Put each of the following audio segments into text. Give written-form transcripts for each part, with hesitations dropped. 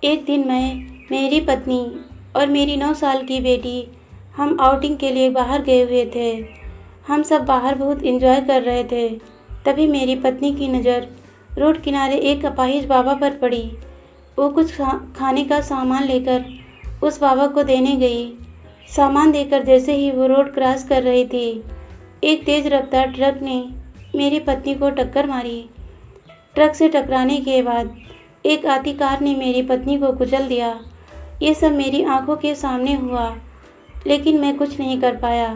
एक दिन मैं, मेरी पत्नी और मेरी 9 साल की बेटी हम आउटिंग के लिए बाहर गए हुए थे। हम सब बाहर बहुत एंजॉय कर रहे थे। तभी मेरी पत्नी की नज़र रोड किनारे एक अपाहिज बाबा पर पड़ी। वो कुछ खाने का सामान लेकर उस बाबा को देने गई। सामान देकर जैसे ही वो रोड क्रॉस कर रही थी, एक तेज़ रफ्तार ट्रक ने मेरी पत्नी को टक्कर मारी। ट्रक से टकराने के बाद एक आती कार ने मेरी पत्नी को कुचल दिया। ये सब मेरी आंखों के सामने हुआ, लेकिन मैं कुछ नहीं कर पाया।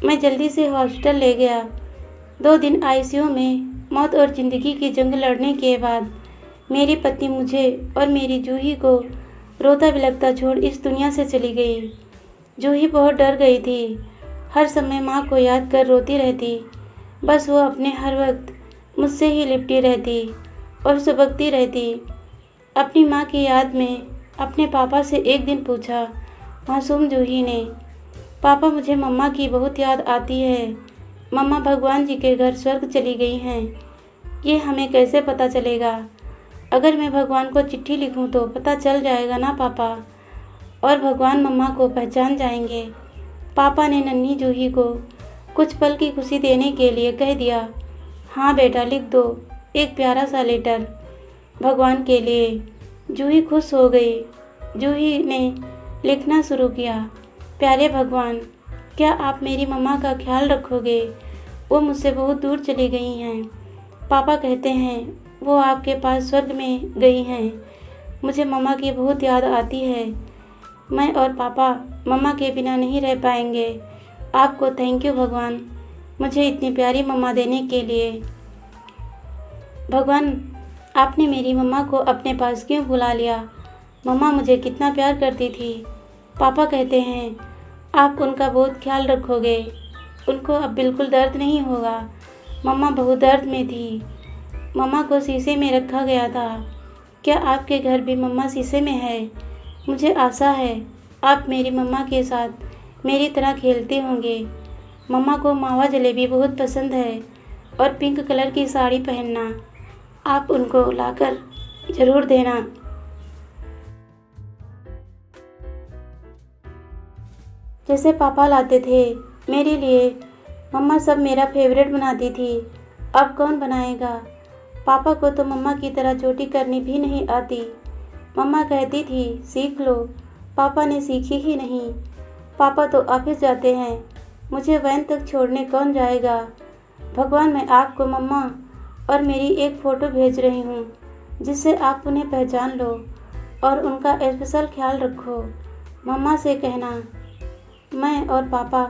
मैं जल्दी से हॉस्पिटल ले गया। 2 दिन आईसीयू में मौत और ज़िंदगी की जंग लड़ने के बाद मेरी पत्नी मुझे और मेरी जूही को रोता बिलखता छोड़ इस दुनिया से चली गई। जूही बहुत डर गई थी। हर समय माँ को याद कर रोती रहती। बस वो अपने हर वक्त मुझसे ही लिपटी रहती और सुबकती रहती। अपनी माँ की याद में अपने पापा से एक दिन पूछा मासूम जूही ने, पापा मुझे मम्मा की बहुत याद आती है। मम्मा भगवान जी के घर स्वर्ग चली गई हैं। ये हमें कैसे पता चलेगा? अगर मैं भगवान को चिट्ठी लिखूं तो पता चल जाएगा ना पापा, और भगवान मम्मा को पहचान जाएंगे। पापा ने नन्ही जूही को कुछ पल की खुशी देने के लिए कह दिया, हाँ बेटा लिख दो एक प्यारा सा लेटर भगवान के लिए। जूही खुश हो गई। जूही ने लिखना शुरू किया, प्यारे भगवान, क्या आप मेरी मम्मा का ख्याल रखोगे? वो मुझसे बहुत दूर चली गई हैं। पापा कहते हैं वो आपके पास स्वर्ग में गई हैं। मुझे मम्मा की बहुत याद आती है। मैं और पापा मम्मा के बिना नहीं रह पाएंगे। आपको थैंक यू भगवान, मुझे इतनी प्यारी मम्मा देने के लिए। भगवान, आपने मेरी मम्मा को अपने पास क्यों बुला लिया? मम्मा मुझे कितना प्यार करती थी। पापा कहते हैं आप उनका बहुत ख्याल रखोगे। उनको अब बिल्कुल दर्द नहीं होगा। मम्मा बहुत दर्द में थी। मम्मा को शीशे में रखा गया था। क्या आपके घर भी मम्मा शीशे में है? मुझे आशा है आप मेरी मम्मा के साथ मेरी तरह खेलते होंगे। मम्मा को मावा जलेबी बहुत पसंद है और पिंक कलर की साड़ी पहनना। आप उनको लाकर ज़रूर देना। जैसे पापा लाते थे मेरे लिए। मम्मा सब मेरा फेवरेट बनाती थी। अब कौन बनाएगा? पापा को तो मम्मा की तरह चोटी करनी भी नहीं आती। मम्मा कहती थी सीख लो। पापा ने सीखी ही नहीं। पापा तो ऑफिस जाते हैं। मुझे वैन तक छोड़ने कौन जाएगा? भगवान, मैं आपको मम्मा और मेरी एक फ़ोटो भेज रही हूँ, जिससे आप उन्हें पहचान लो और उनका स्पेशल ख्याल रखो। मम्मा से कहना मैं और पापा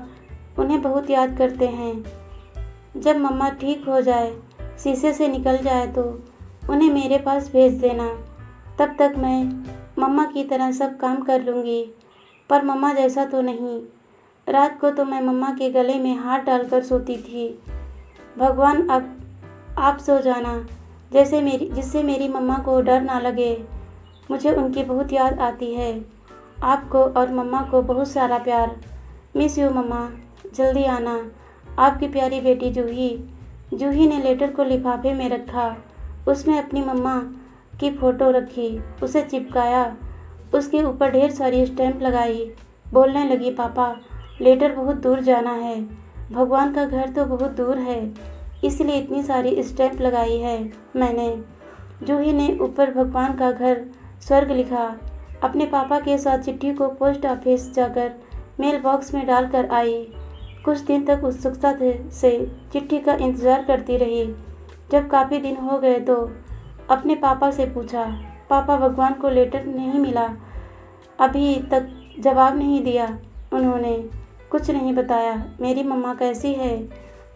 उन्हें बहुत याद करते हैं। जब मम्मा ठीक हो जाए, शीशे से निकल जाए तो उन्हें मेरे पास भेज देना। तब तक मैं मम्मा की तरह सब काम कर लूँगी, पर मम्मा जैसा तो नहीं। रात को तो मैं मम्मा के गले में हाथ डालकर सोती थी। भगवान, अब आप सो जाना जिससे मेरी मम्मा को डर ना लगे। मुझे उनकी बहुत याद आती है। आपको और मम्मा को बहुत सारा प्यार। मिस यू मम्मा, जल्दी आना। आपकी प्यारी बेटी जूही। जूही ने लेटर को लिफाफे में रखा। उसमें अपनी मम्मा की फ़ोटो रखी, उसे चिपकाया, उसके ऊपर ढेर सारी स्टैम्प लगाई। बोलने लगी, पापा लेटर बहुत दूर जाना है। भगवान का घर तो बहुत दूर है, इसलिए इतनी सारी स्टैम्प लगाई है मैंने। जूही ने ऊपर भगवान का घर स्वर्ग लिखा। अपने पापा के साथ चिट्ठी को पोस्ट ऑफिस जाकर मेल बॉक्स में डालकर आई। कुछ दिन तक उत्सुकता से चिट्ठी का इंतज़ार करती रही। जब काफ़ी दिन हो गए तो अपने पापा से पूछा, पापा भगवान को लेटर नहीं मिला? अभी तक जवाब नहीं दिया। उन्होंने कुछ नहीं बताया। मेरी मम्मा कैसी है?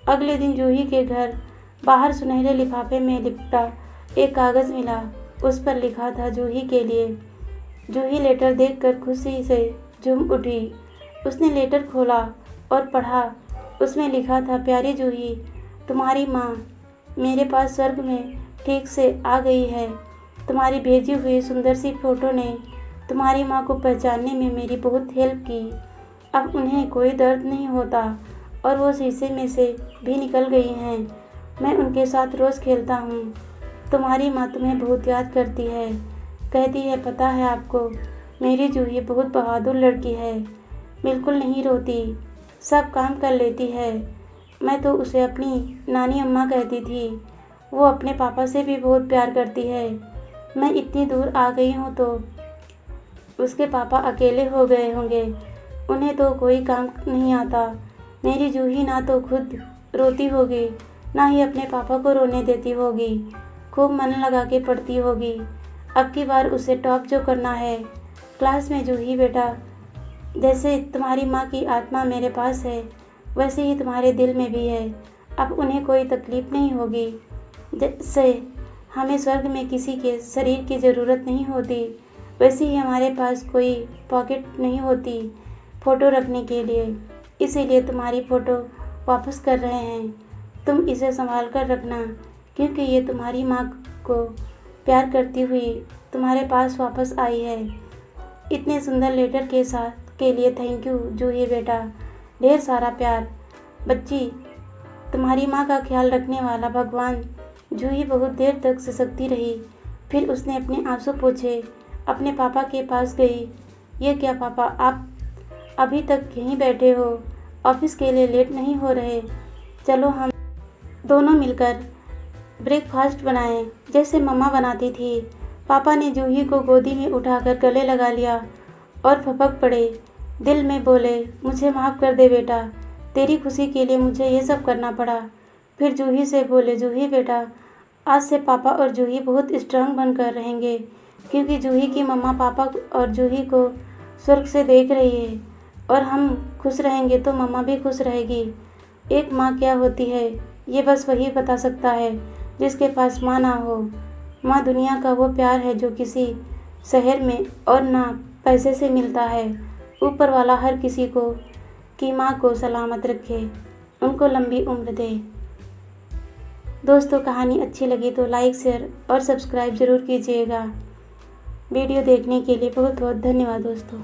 अगले दिन जूही के घर बाहर सुनहरे लिफाफे में लिपटा एक कागज़ मिला। उस पर लिखा था जूही के लिए। जूही लेटर देखकर खुशी से झूम उठी। उसने लेटर खोला और पढ़ा। उसमें लिखा था, प्यारी जूही, तुम्हारी माँ मेरे पास स्वर्ग में ठीक से आ गई है। तुम्हारी भेजी हुई सुंदर सी फ़ोटो ने तुम्हारी माँ को पहचानने में मेरी बहुत हेल्प की। अब उन्हें कोई दर्द नहीं होता और वो शीशे में से भी निकल गई हैं। मैं उनके साथ रोज़ खेलता हूँ। तुम्हारी माँ तुम्हें बहुत याद करती है। कहती है, पता है आपको, मेरी जूही बहुत बहादुर लड़की है, बिल्कुल नहीं रोती, सब काम कर लेती है। मैं तो उसे अपनी नानी अम्मा कहती थी। वो अपने पापा से भी बहुत प्यार करती है। मैं इतनी दूर आ गई हूँ तो उसके पापा अकेले हो गए होंगे, उन्हें तो कोई काम नहीं आता। मेरी जूही ना तो खुद रोती होगी, ना ही अपने पापा को रोने देती होगी, खूब मन लगा के पढ़ती होगी। अब की बार उसे टॉप जो करना है क्लास में। जूही बेटा, जैसे तुम्हारी माँ की आत्मा मेरे पास है, वैसे ही तुम्हारे दिल में भी है। अब उन्हें कोई तकलीफ़ नहीं होगी। जैसे हमें स्वर्ग में किसी के शरीर की ज़रूरत नहीं होती, वैसे ही हमारे पास कोई पॉकेट नहीं होती फ़ोटो रखने के लिए। इसीलिए तुम्हारी फ़ोटो वापस कर रहे हैं। तुम इसे संभाल कर रखना, क्योंकि ये तुम्हारी माँ को प्यार करती हुई तुम्हारे पास वापस आई है। इतने सुंदर लेटर के साथ के लिए थैंक यू जूही बेटा, ढेर सारा प्यार। बच्ची, तुम्हारी माँ का ख्याल रखने वाला भगवान। जूही बहुत देर तक सिसकती रही, फिर उसने अपने आंसू पोंछे अपने पापा के पास गई। ये क्या पापा, आप अभी तक यहीं बैठे हो, ऑफिस के लिए लेट नहीं हो रहे? चलो हम दोनों मिलकर ब्रेकफास्ट बनाएं, जैसे मम्मा बनाती थी। पापा ने जूही को गोदी में उठाकर गले लगा लिया और फपक पड़े। दिल में बोले, मुझे माफ़ कर दे बेटा, तेरी खुशी के लिए मुझे ये सब करना पड़ा। फिर जूही से बोले, जूही बेटा, आज से पापा और जूही बहुत स्ट्रांग बनकर रहेंगे, क्योंकि जूही की मम्मा पापा और जूही को स्वर्ग से देख रही है, और हम खुश रहेंगे तो मम्मा भी खुश रहेगी। एक माँ क्या होती है, ये बस वही बता सकता है जिसके पास माँ ना हो। माँ दुनिया का वो प्यार है जो किसी शहर में और ना पैसे से मिलता है। ऊपर वाला हर किसी को की माँ को सलामत रखे, उनको लंबी उम्र दे। दोस्तों, कहानी अच्छी लगी तो लाइक, शेयर और सब्सक्राइब ज़रूर कीजिएगा। वीडियो देखने के लिए बहुत बहुत धन्यवाद दोस्तों।